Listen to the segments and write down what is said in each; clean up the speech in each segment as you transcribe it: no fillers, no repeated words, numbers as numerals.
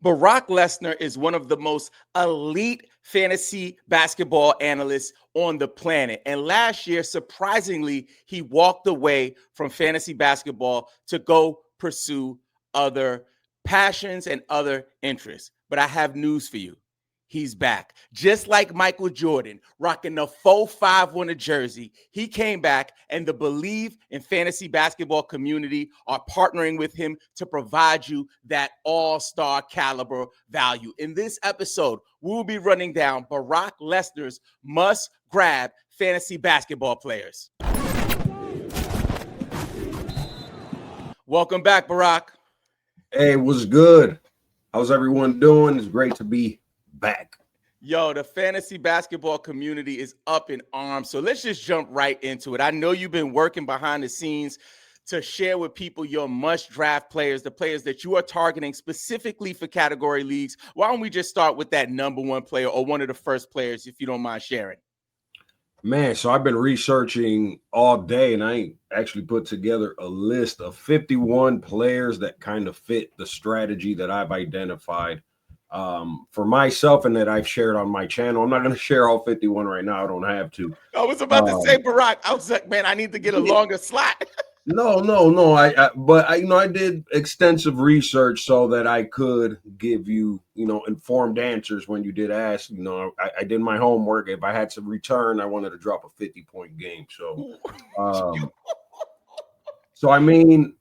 Barack Lesnar is one of the most elite fantasy basketball analysts on the planet. And last year, surprisingly, he walked away from fantasy basketball to go pursue other passions and other interests. But I have news for you. He's back. Just like Michael Jordan, rocking the 4-5 on a jersey. He came back, and the Believe in Fantasy Basketball community are partnering with him to provide you that all-star caliber value. In this episode, we'll be running down Barack Lesnar's must-grab fantasy basketball players. Welcome back, Barack. Hey, what's good? How's everyone doing? It's great to be back. Yo, the fantasy basketball community is up in arms. So let's just jump right into it. I know you've been working behind the scenes to share with people your must-draft players, the players that you are targeting specifically for category leagues. Why don't we just start with that number one player or one of the first players, if you don't mind sharing? Man, so I've been researching all day, and I actually put together a list of 51 players that kind of fit the strategy that I've identified for myself and that I've shared on my channel. I'm not going to share all 51 right now. I don't have to. I was about to say, Barack, I was like, man, I need to get a longer slot. No. I did extensive research so that I could give you, informed answers when you did ask. I did my homework. If I had to return, I wanted to drop a 50-point game. So I mean,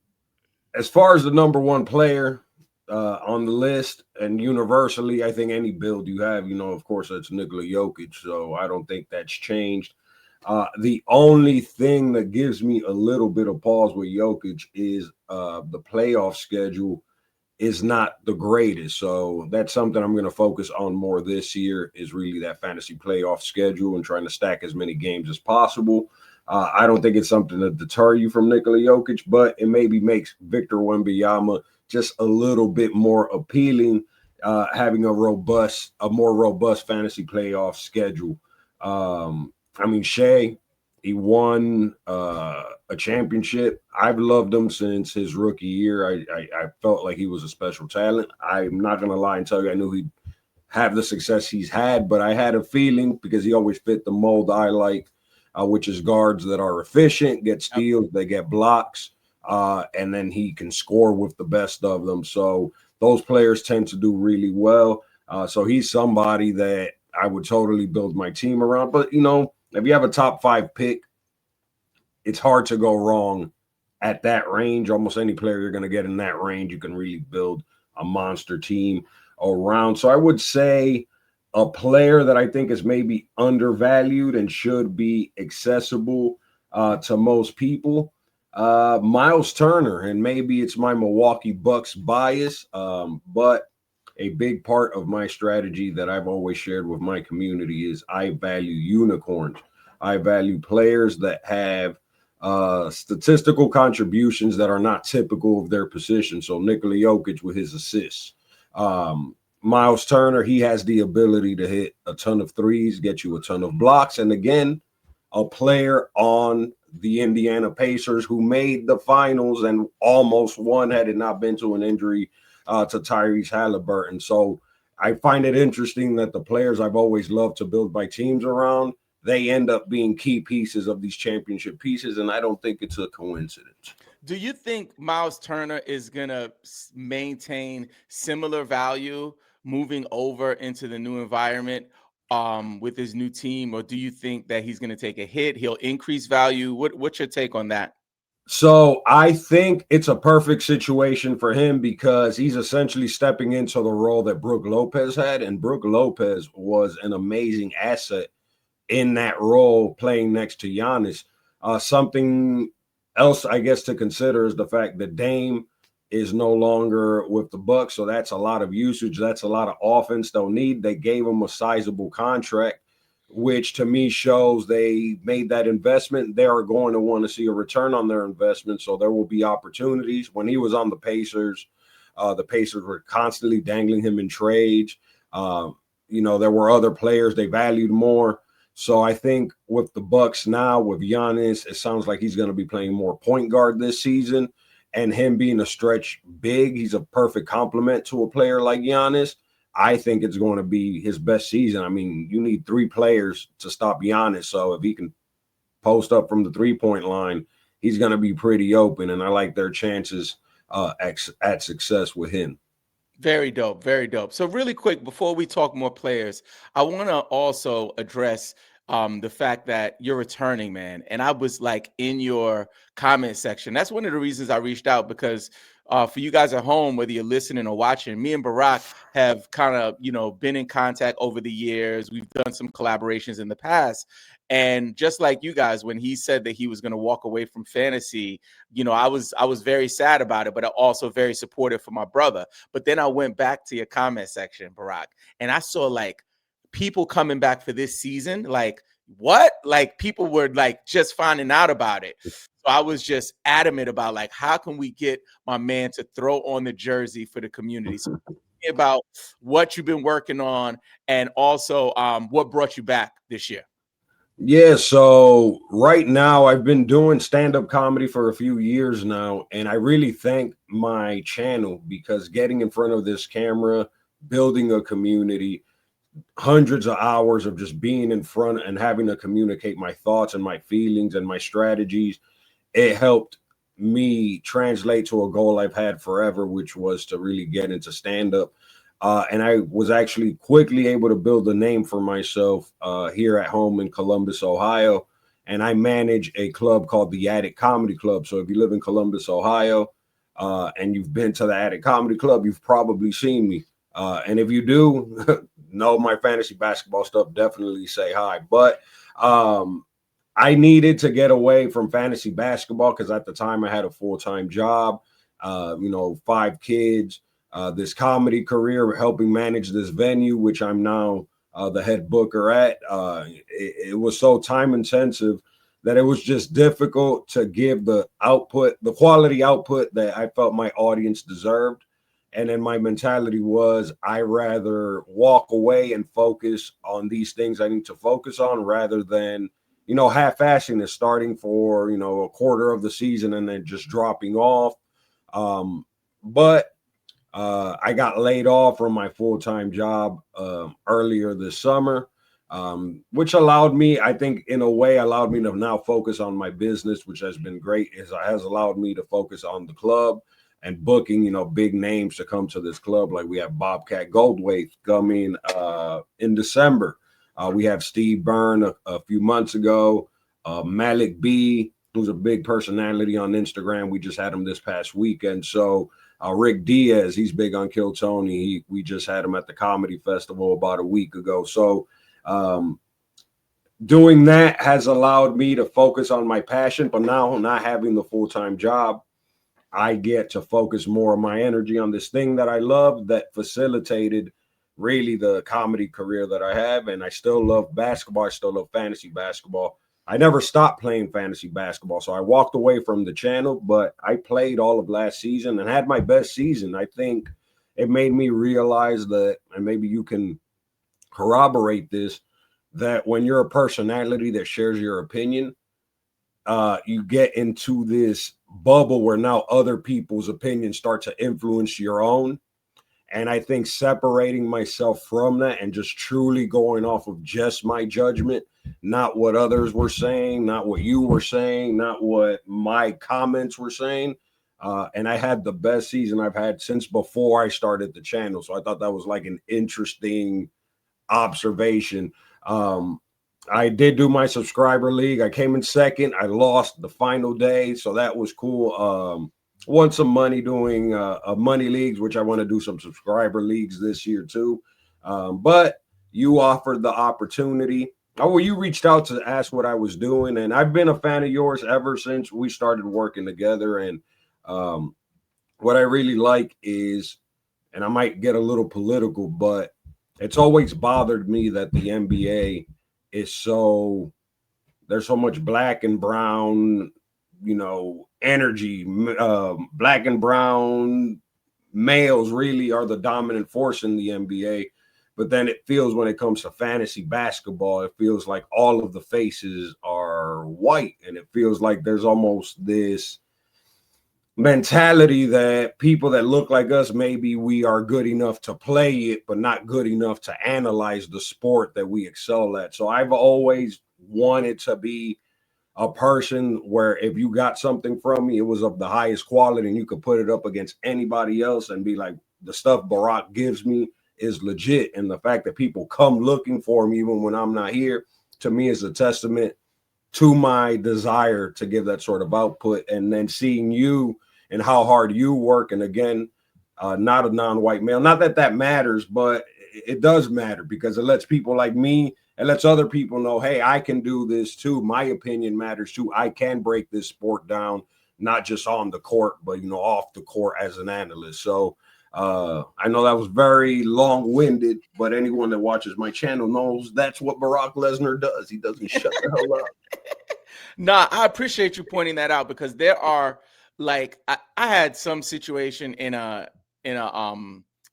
as far as the number one player on the list and universally, I think any build you have, of course, it's Nikola Jokic. So I don't think that's changed. The only thing that gives me a little bit of pause with Jokic is the playoff schedule is not the greatest. So that's something I'm going to focus on more this year, is really that fantasy playoff schedule and trying to stack as many games as possible. I don't think it's something to deter you from Nikola Jokic, but it maybe makes Victor Wembanyama just a little bit more appealing, having a more robust fantasy playoff schedule. Shea, he won a championship. I've loved him since his rookie year. I felt like he was a special talent. I'm not going to lie and tell you I knew he'd have the success he's had, but I had a feeling because he always fit the mold I like, which is guards that are efficient, get steals, they get blocks, and then he can score with the best of them. So those players tend to do really well. So he's somebody that I would totally build my team around. But, if you have a top 5 pick, it's hard to go wrong at that range. Almost any player you're going to get in that range, you can really build a monster team around. So I would say a player that I think is maybe undervalued and should be accessible to most people, Miles Turner. And maybe it's my Milwaukee Bucks bias, but a big part of my strategy that I've always shared with my community is I value unicorns. I value players that have statistical contributions that are not typical of their position. So Nikola Jokic with his assists. Miles Turner, he has the ability to hit a ton of threes, get you a ton of blocks. And again, a player on the Indiana Pacers who made the finals and almost won had it not been to an injury to Tyrese Halliburton. So I find it interesting that the players I've always loved to build my teams around, they end up being key pieces of these championship pieces, and I don't think it's a coincidence. Do you think Miles Turner is going to maintain similar value moving over into the new environment with his new team, or do you think that he's going to take a hit? He'll increase value. What's your take on that? So I think it's a perfect situation for him because he's essentially stepping into the role that Brook Lopez had, and Brook Lopez was an amazing asset in that role playing next to Giannis. Something else, I guess, to consider is the fact that Dame is no longer with the Bucks, so that's a lot of usage. That's a lot of offense they'll need. They gave him a sizable contract, which to me shows they made that investment. They are going to want to see a return on their investment, so there will be opportunities. When he was on the Pacers were constantly dangling him in trades. There were other players they valued more. So I think with the Bucks now, with Giannis, it sounds like he's going to be playing more point guard this season. and him being a stretch big, he's a perfect complement to a player like Giannis. I think it's going to be his best season. I mean, you need 3 players to stop Giannis. So if he can post up from the 3-point line, he's going to be pretty open. And I like their chances at success with him. Very dope. Very dope. So, really quick, before we talk more players, I want to also address the fact that you're returning, man. And I was like in your comment section. That's one of the reasons I reached out because for you guys at home, whether you're listening or watching, me and Barack have kind of, been in contact over the years. We've done some collaborations in the past. And just like you guys, when he said that he was going to walk away from fantasy, I was very sad about it, but also very supportive for my brother. But then I went back to your comment section, Barack, and I saw like people coming back for this season. Like, what? Like, people were like just finding out about it. So I was just adamant about like, how can we get my man to throw on the jersey for the community? So about what you've been working on and also what brought you back this year. Yeah, so right now I've been doing stand-up comedy for a few years now, and I really thank my channel because getting in front of this camera, building a community, hundreds of hours of just being in front and having to communicate my thoughts and my feelings and my strategies, it helped me translate to a goal I've had forever, which was to really get into stand-up. And I was actually quickly able to build a name for myself here at home in Columbus, Ohio. And I manage a club called the Attic Comedy Club. So if you live in Columbus, Ohio, and you've been to the Attic Comedy Club, you've probably seen me. And if you do know my fantasy basketball stuff, definitely say hi. But I needed to get away from fantasy basketball because at the time I had a full-time job, 5 kids. This comedy career, helping manage this venue, which I'm now the head booker at. It was so time intensive that it was just difficult to give the quality output that I felt my audience deserved. And then my mentality was I rather walk away and focus on these things I need to focus on rather than, half-assing it, starting for, a quarter of the season and then just dropping off. But I got laid off from my full-time job earlier this summer, which allowed me, I think, in a way, allowed me to now focus on my business, which has been great. It has allowed me to focus on the club and booking, big names to come to this club. Like we have Bobcat Goldthwait coming in December. We have Steve Byrne a few months ago. Malik B, who's a big personality on Instagram. We just had him this past weekend. So Rick Diaz, he's big on Kill Tony. We just had him at the Comedy Festival about a week ago. So doing that has allowed me to focus on my passion, but now not having the full-time job, I get to focus more of my energy on this thing that I love that facilitated really the comedy career that I have. And I still love basketball. I still love fantasy basketball. I never stopped playing fantasy basketball. So I walked away from the channel, but I played all of last season and had my best season. I think it made me realize that, and maybe you can corroborate this, that when you're a personality that shares your opinion, you get into this bubble where now other people's opinions start to influence your own. And I think separating myself from that and just truly going off of just my judgment, not what others were saying, not what you were saying, not what my comments were saying. And I had the best season I've had since before I started the channel. So I thought that was like an interesting observation. I did do my subscriber league. I came in second. I lost the final day. So that was cool. Won some money doing money leagues, which I want to do some subscriber leagues this year too. But you offered the opportunity. Oh, well, you reached out to ask what I was doing. And I've been a fan of yours ever since we started working together. And what I really like is, and I might get a little political, but it's always bothered me that the NBA is there's so much black and brown, energy. Black and brown males really are the dominant force in the NBA. But then it feels when it comes to fantasy basketball, it feels like all of the faces are white. And it feels like there's almost this mentality that people that look like us, maybe we are good enough to play it, but not good enough to analyze the sport that we excel at. So I've always wanted to be a person where if you got something from me, it was of the highest quality and you could put it up against anybody else and be like, the stuff Barack gives me is legit. And the fact that people come looking for me even when I'm not here, to me is a testament to my desire to give that sort of output. And then seeing you and how hard you work. And again, not a non-white male, not that that matters, but it does matter because it lets people like me, it lets other people know, hey, I can do this too. My opinion matters too. I can break this sport down, not just on the court, but, you know, off the court as an analyst. So I know that was very long-winded, but anyone that watches my channel knows that's what Brock Lesnar does. He doesn't shut the hell up. Nah, I appreciate you pointing that out because there are like I had some situation in a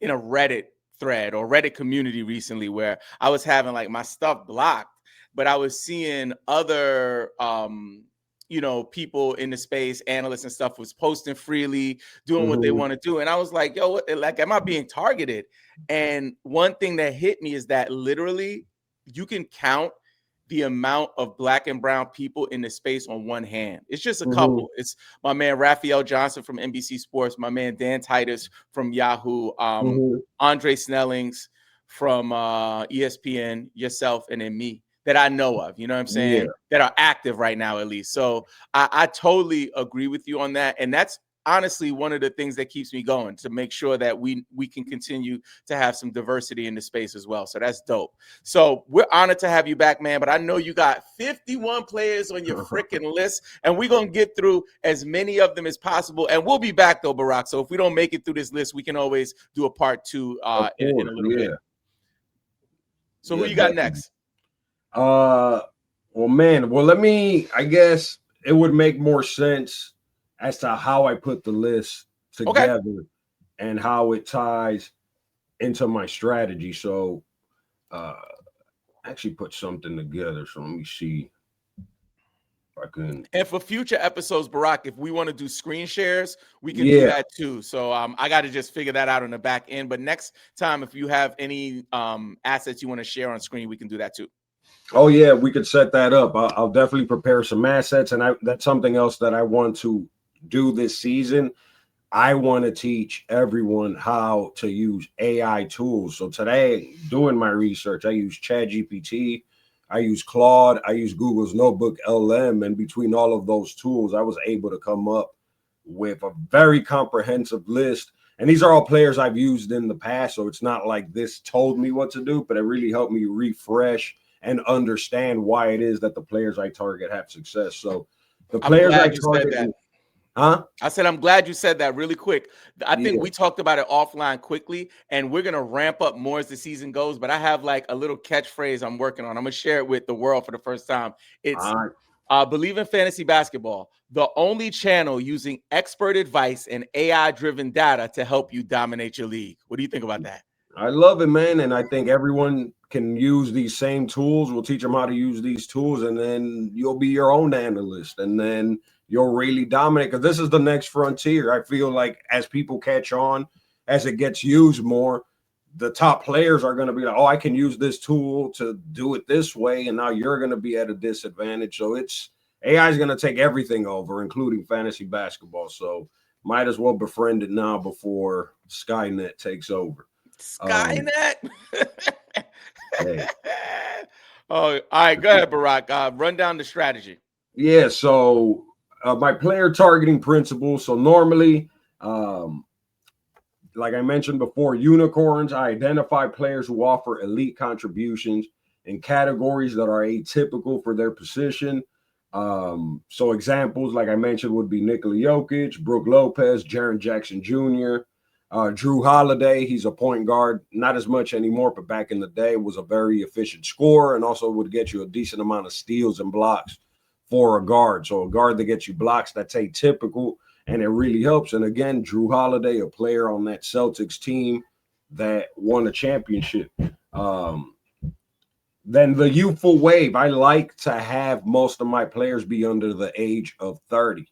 Reddit thread or Reddit community recently where I was having like my stuff blocked, but I was seeing other you know, people in the space, analysts and stuff, was posting freely, doing what they want to do. And I was like, yo, what, like, am I being targeted? And one thing that hit me is that literally you can count the amount of black and brown people in the space on one hand. It's just a couple. It's my man Raphael Johnson from NBC Sports, my man Dan Titus from Yahoo, Andre Snellings from ESPN, yourself, and then me that I know of, you know what I'm saying, that are active right now at least. So I totally agree with you on that. And that's honestly one of the things that keeps me going, to make sure that we can continue to have some diversity in the space as well. So that's dope. So we're honored to have you back, man. But I know you got 51 players on your freaking list, and we're going to get through as many of them as possible. And we'll be back though, Barack. So if we don't make it through this list, we can always do a part two in a little bit. So who you got next? Well, man, well, I guess it would make more sense as to how I put the list together and how it ties into my strategy. So actually put something together. So let me see if I can. And for future episodes, Barack, if we want to do screen shares, we can do that too. So I got to just figure that out on the back end. But next time, if you have any assets you want to share on screen, we can do that too. Oh yeah, we could set that up. I'll definitely prepare some assets, and that's something else that I want to do this season. I want to teach everyone how to use AI tools. So today, doing my research, I use ChatGPT, I use Claude, I use Google's Notebook LM, and between all of those tools, I was able to come up with a very comprehensive list. And these are all players I've used in the past, so it's not like this told me what to do, but it really helped me refresh and understand why it is that the players I target have success. So the players I target, I said, I'm glad you said that really quick. I think we talked about it offline quickly, and we're going to ramp up more as the season goes. But I have like a little catchphrase I'm working on. I'm going to share it with the world for the first time. It's Believe in Fantasy Basketball, the only channel using expert advice and AI-driven data to help you dominate your league. What do you think about that? I love it, man. And I think everyone can use these same tools. We'll teach them how to use these tools, and then you'll be your own analyst, and then you'll really dominate, because this is the next frontier. I feel like as people catch on, as it gets used more, the top players are going to be like, oh, I can use this tool to do it this way, and now you're going to be at a disadvantage. So AI is going to take everything over, including fantasy basketball. So might as well befriend it now before Skynet takes over. Skynet. Oh, all right. Go ahead, Barack. Run down the strategy. Yeah. So my player targeting principle. So normally, like I mentioned before, unicorns, I identify players who offer elite contributions in categories that are atypical for their position. So examples, like I mentioned, would be Nikola Jokic, Brook Lopez, Jaren Jackson Jr., Drew Holiday. He's a point guard, not as much anymore, but back in the day was a very efficient scorer and also would get you a decent amount of steals and blocks for a guard. So a guard that gets you blocks, that's atypical, and it really helps. And again, Drew Holiday, a player on that Celtics team that won a championship. Then the youthful wave. I like to have most of my players be under the age of 30.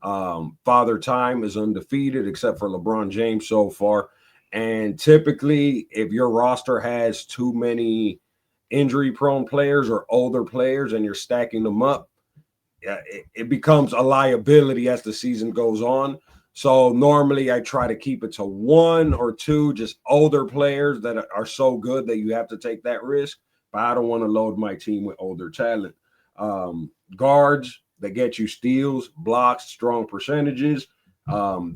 Father Time is undefeated except for LeBron James so far. And typically, if your roster has too many injury prone players or older players and you're stacking them up, it becomes a liability as the season goes on. So normally I try to keep it to one or two just older players that are so good that you have to take that risk. But I don't want to load my team with older talent. Guards that get you steals, blocks, strong percentages.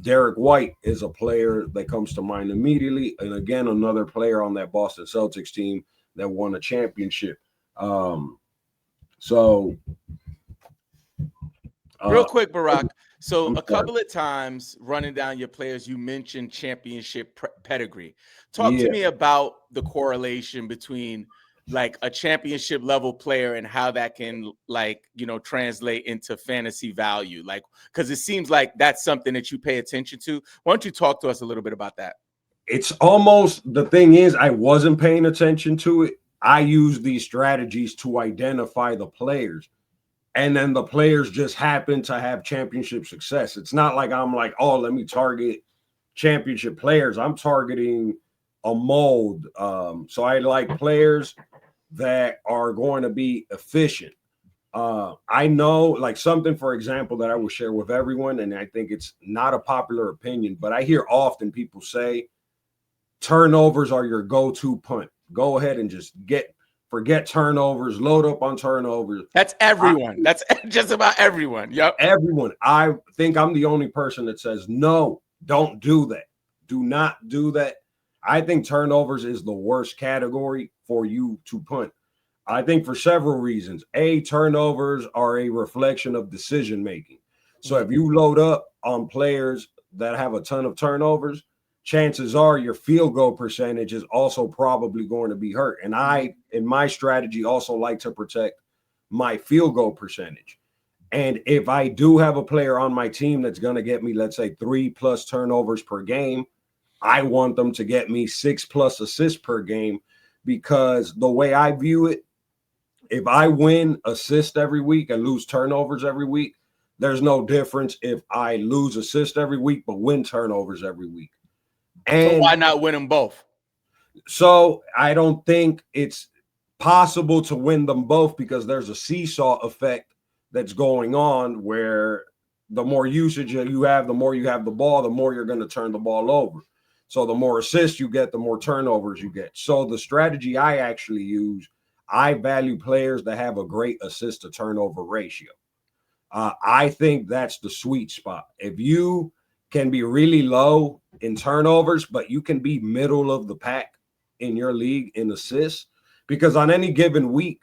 Derek White is a player that comes to mind immediately. And again, another player on that Boston Celtics team that won a championship. So Real quick, Barack. So I'm a sorry. couple of times running down your players, you mentioned championship pedigree. Talk to Yeah, me about the correlation between like a championship level player and how that can translate into fantasy value. Like, because it seems like that's something that you pay attention to. Why don't you talk to us a little bit about that? it's almost the thing is I wasn't paying attention to it. I use these strategies to identify the players. And then the players just happen to have championship success. It's not like I'm like, oh, let me target championship players. I'm targeting a mold. So I like players that are going to be efficient. I know, like something, for example, that I will share with everyone, and I think it's not a popular opinion, but I hear often people say turnovers are your go-to punt. Go ahead and just forget turnovers, load up on turnovers. That's everyone. That's just about everyone. Yep. Everyone. I think I'm the only person that says, no, don't do that. Do not do that. I think turnovers is the worst category for you to punt. I think for several reasons. A, turnovers are a reflection of decision making. So if you load up on players that have a ton of turnovers, chances are your field goal percentage is also probably going to be hurt. And I, in my strategy, also like to protect my field goal percentage. And if I do have a player on my team that's going to get me, let's say, 3+ turnovers per game, I want them to get me 6+ assists per game, because the way I view it, if I win assist every week and lose turnovers every week, there's no difference if I lose assist every week but win turnovers every week. So And why not win them both? so I don't think it's possible to win them both, because there's a seesaw effect that's going on where the more usage you have, the more you have the ball, the more you're going to turn the ball over. So the more assists you get, the more turnovers you get. So the strategy I actually use, I value players that have a great assist to turnover ratio. I think that's the sweet spot. If you can be really low in turnovers, but you can be middle of the pack in your league in assists, because on any given week,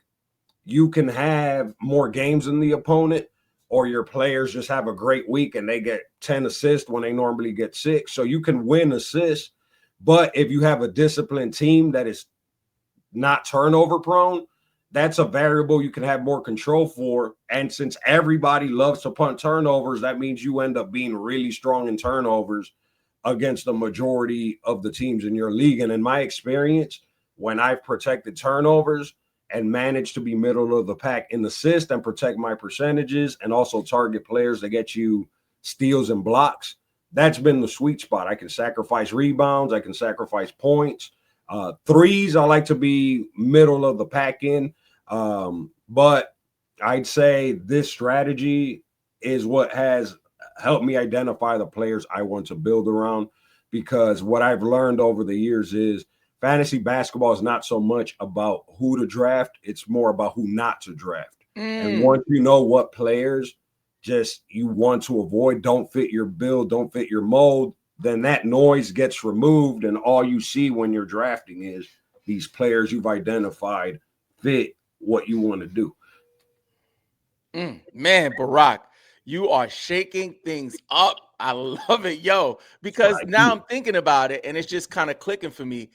you can have more games than the opponent, or your players just have a great week and they get 10 assists when they normally get 6. So you can win assists. But if you have a disciplined team that is not turnover prone, that's a variable you can have more control for. And since everybody loves to punt turnovers, that means you end up being really strong in turnovers against the majority of the teams in your league. And in my experience, when I've protected turnovers and managed to be middle of the pack in assist and protect my percentages and also target players that get you steals and blocks, that's been the sweet spot. I can sacrifice rebounds. I can sacrifice points. Threes, I like to be middle of the pack in. But I'd say this strategy is what has helped me identify the players I want to build around, because what I've learned over the years is fantasy basketball is not so much about who to draft. It's more about who not to draft. And once you know what players just you want to avoid, don't fit your build, don't fit your mold, then that noise gets removed. And all you see when you're drafting is these players you've identified fit what you want to do. Man, Barack, you are shaking things up. I love it, yo, because now I'm thinking about it and it's just kind of clicking for me.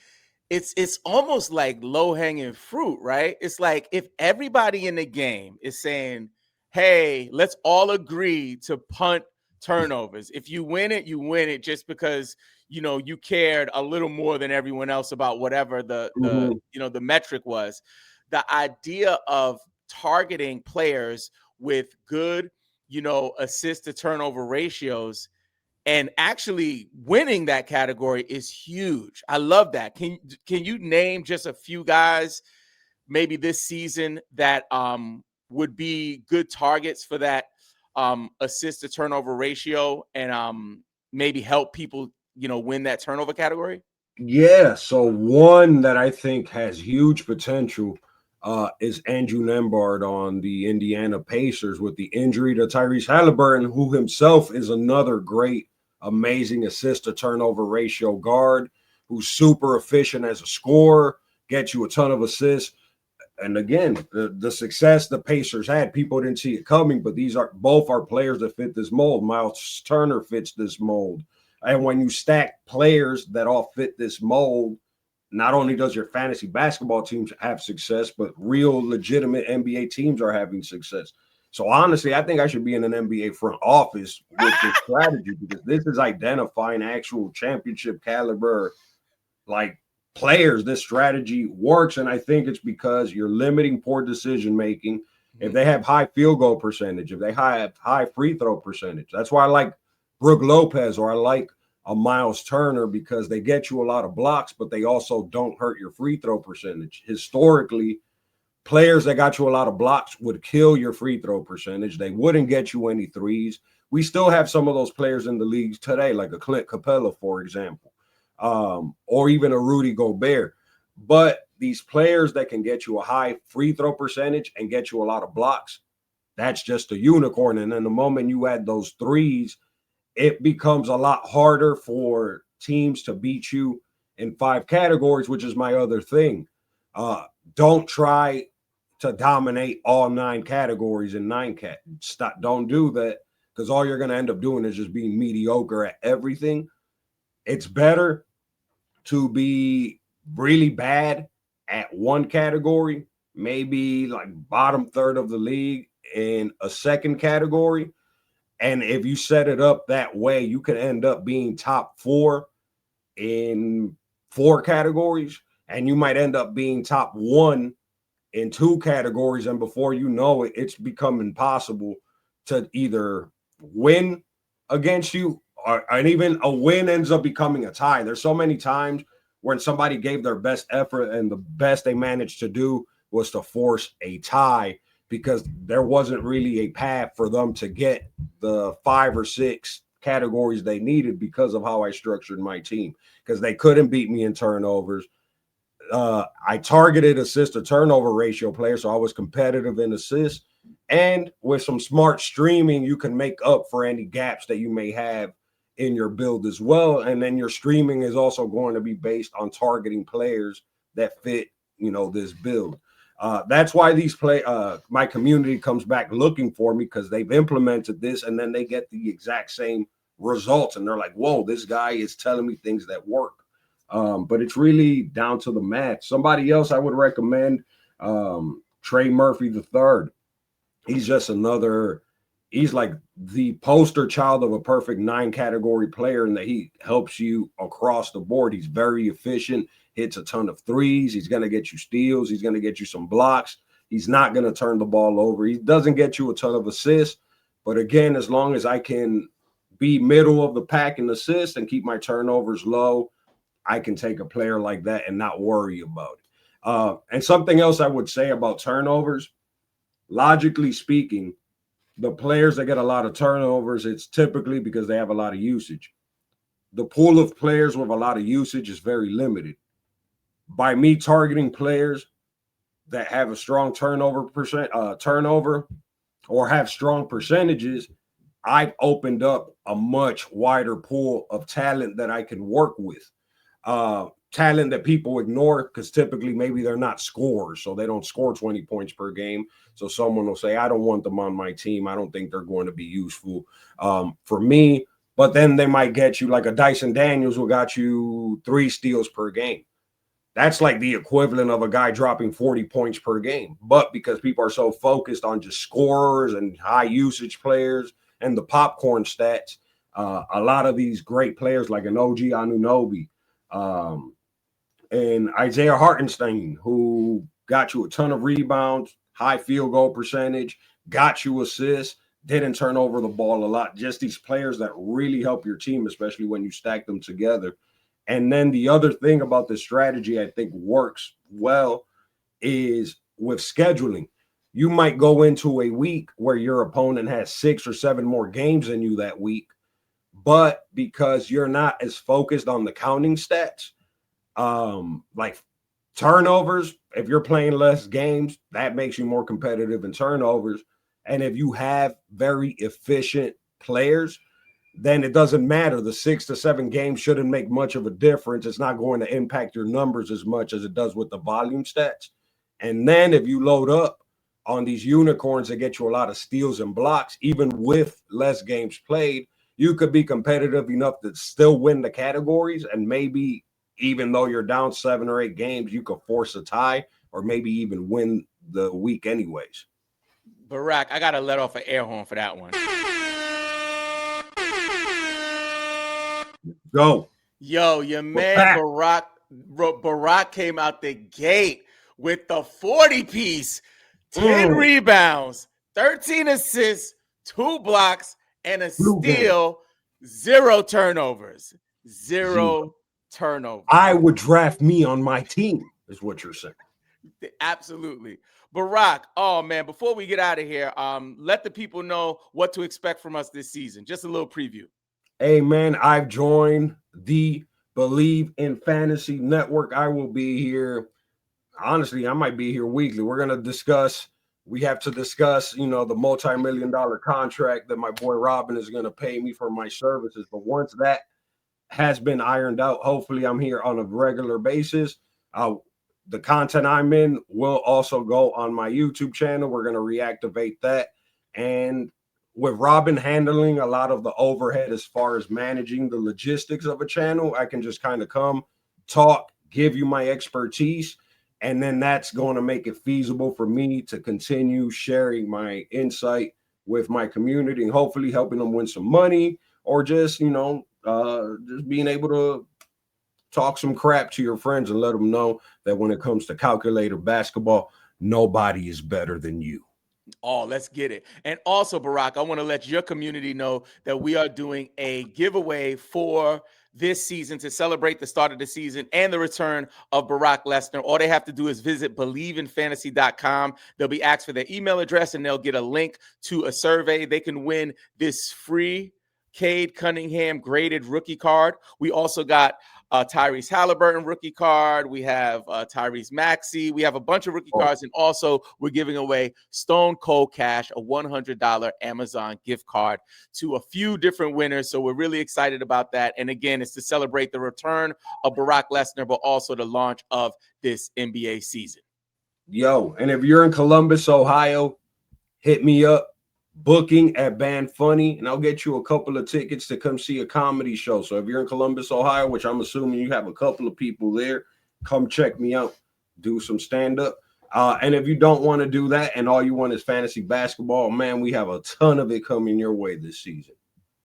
It's almost like low-hanging fruit, right? It's like if everybody in the game is saying, "Hey, let's all agree to punt turnovers. If you win it, you win it just because, you cared a little more than everyone else about whatever the metric was." The idea of targeting players with good assist to turnover ratios, and actually winning that category is huge. I love that. Can you name just a few guys maybe this season that would be good targets for that assist to turnover ratio, and maybe help people, win that turnover category? Yeah, so one that I think has huge potential is Andrew Nembhard on the Indiana Pacers with the injury to Tyrese Halliburton, who himself is another great, amazing assist to turnover ratio guard who's super efficient as a scorer, gets you a ton of assists. And again, the success the Pacers had, people didn't see it coming, but these are both our players that fit this mold. Miles Turner fits this mold. And when you stack players that all fit this mold, not only does your fantasy basketball teams have success, but real legitimate NBA teams are having success. So honestly, I think I should be in an NBA front office with this strategy, because this is identifying actual championship caliber like players. This strategy works, and I think it's because you're limiting poor decision making. If they have high field goal percentage, if they have high free throw percentage, that's why I like Brook Lopez, or I like a Miles Turner, because they get you a lot of blocks, but they also don't hurt your free throw percentage. Historically, players that got you a lot of blocks would kill your free throw percentage. They wouldn't get you any threes. We still have some of those players in the leagues today, like a Clint Capella, for example, or even a Rudy Gobert. But these players that can get you a high free throw percentage and get you a lot of blocks, that's just a unicorn. And then the moment you add those threes, it becomes a lot harder for teams to beat you in 5 categories, which is my other thing. Don't try to dominate all 9 categories in 9 cat. Stop. Don't do that, because all you're going to end up doing is just being mediocre at everything. It's better to be really bad at one category, maybe like bottom third of the league in a second category. And if you set it up that way, you can end up being top 4 in 4 categories, and you might end up being top 1 in 2 categories. And before you know it, it's become impossible to either win against you, and even a win ends up becoming a tie. There's so many times when somebody gave their best effort and the best they managed to do was to force a tie, because there wasn't really a path for them to get the 5 or 6 categories they needed because of how I structured my team, because they couldn't beat me in turnovers. I targeted assist to turnover ratio players, so I was competitive in assists. And with some smart streaming, you can make up for any gaps that you may have in your build as well. And then your streaming is also going to be based on targeting players that fit, this build. That's why my community comes back looking for me, because they've implemented this, and then they get the exact same results, and they're like, whoa, this guy is telling me things that work. But it's really down to the math. Somebody else I would recommend, Trey Murphy III. He's just he's like the poster child of a perfect 9 category player, and that he helps you across the board. He's very efficient, hits a ton of threes. He's going to get you steals. He's going to get you some blocks. He's not going to turn the ball over. He doesn't get you a ton of assists. But again, as long as I can be middle of the pack in assists and keep my turnovers low, I can take a player like that and not worry about it. And something else I would say about turnovers, logically speaking, the players that get a lot of turnovers, it's typically because they have a lot of usage. The pool of players with a lot of usage is very limited. By me targeting players that have a strong turnover or have strong percentages, I've opened up a much wider pool of talent that I can work with. Talent that people ignore, because typically maybe they're not scorers, so they don't score 20 points per game. So someone will say, I don't want them on my team. I don't think they're going to be useful for me. But then they might get you like a Dyson Daniels who got you 3 steals per game. That's like the equivalent of a guy dropping 40 points per game. But because people are so focused on just scorers and high usage players and the popcorn stats, a lot of these great players like an OG Anunoby, and Isaiah Hartenstein, who got you a ton of rebounds, high field goal percentage, got you assists, didn't turn over the ball a lot. Just these players that really help your team, especially when you stack them together. And then the other thing about this strategy I think works well is with scheduling. You might go into a week where your opponent has 6 or 7 more games than you that week, but because you're not as focused on the counting stats, like turnovers, if you're playing less games, that makes you more competitive in turnovers. And if you have very efficient players, then it doesn't matter. The 6 to 7 games shouldn't make much of a difference. It's not going to impact your numbers as much as it does with the volume stats. And then if you load up on these unicorns that get you a lot of steals and blocks, even with less games played, you could be competitive enough to still win the categories. And maybe even though you're down 7 or 8 games, you could force a tie or maybe even win the week anyways. Barack, I got to let off an air horn for that one. Go. Yo, your man Barack came out the gate with the 40-piece, 10 rebounds, 13 assists, 2 blocks, and a steal, 0 turnovers. 0 turnovers. I would draft me on my team, is what you're saying. Absolutely. Barack, oh man, before we get out of here, let the people know what to expect from us this season. Just a little preview. Hey man, I've joined the Believe in Fantasy Network. I will be here. Honestly, I might be here weekly. We have to discuss, the multi-million-dollar contract that my boy Robin is going to pay me for my services. But once that has been ironed out, hopefully I'm here on a regular basis. The content I'm in will also go on my YouTube channel. We're going to reactivate that. And with Robin handling a lot of the overhead as far as managing the logistics of a channel, I can just kind of come, talk, give you my expertise, and then that's going to make it feasible for me to continue sharing my insight with my community and hopefully helping them win some money or just, just being able to talk some crap to your friends and let them know that when it comes to calculator basketball, nobody is better than you. Oh, let's get it. And also, Barack, I want to let your community know that we are doing a giveaway for this season to celebrate the start of the season and the return of Barack Lesnar. All they have to do is visit BelieveInFantasy.com. They'll be asked for their email address and they'll get a link to a survey. They can win this free Cade Cunningham graded rookie card. We also got Tyrese Halliburton rookie card. We have Tyrese Maxey. We have a bunch of rookie cards. And also we're giving away Stone Cold Cash, a $100 Amazon gift card to a few different winners. So we're really excited about that. And again, it's to celebrate the return of Barack Lesnar, but also the launch of this NBA season. Yo, and if you're in Columbus, Ohio, hit me up. Booking at Band Funny, and I'll get you a couple of tickets to come see a comedy show. So if you're in Columbus, Ohio, which I'm assuming you have a couple of people there, come check me out, do some stand-up. And if you don't want to do that and all you want is fantasy basketball, man, we have a ton of it coming your way this season.